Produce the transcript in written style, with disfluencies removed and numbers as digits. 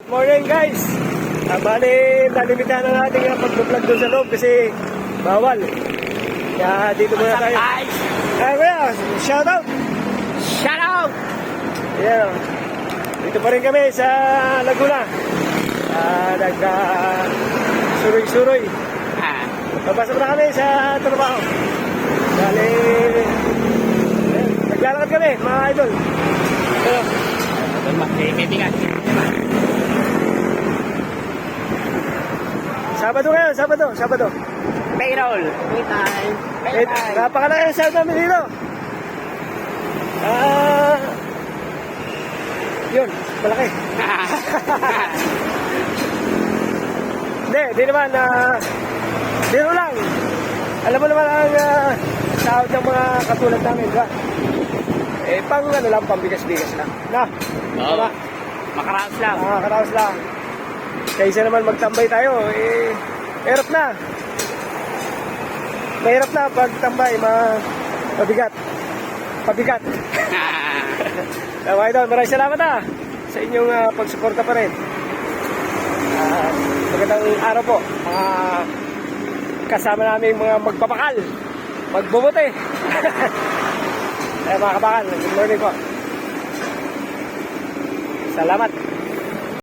Morning guys! Bali, nalimitahan na natin yung pag-vlog doon sa loob kasi bawal. Kaya dito muna tayo. Guys! Ay, kuya, shout out! Shout out! Yeah. Dito pa rin kami sa Laguna. Suroy-suroy. Papasok na kami sa trabaho. Bali, naglalakad kami, mga idol. Ito. May bigat. Sabado ngayon, Sabado. Payroll. May time. Napakalaki ang sound namin dito. Yun, malaki. Hindi naman, dito lang. Alam mo naman ang sound ng mga katulad namin, diba? Pang ano lang, pambigas-bigas lang. Na? Oo. Makaraos lang. Makakaraos lang. Kaysa naman magtambay tayo, mahirap na. Mahirap na pagtambay, mabigat. Pabigat. Mga idol, maraming salamat sa inyong pagsuporta pa rin. Magandang araw po. Kasama namin mga magpapakal, magbubuti. Mga kabakal, good morning po. Salamat.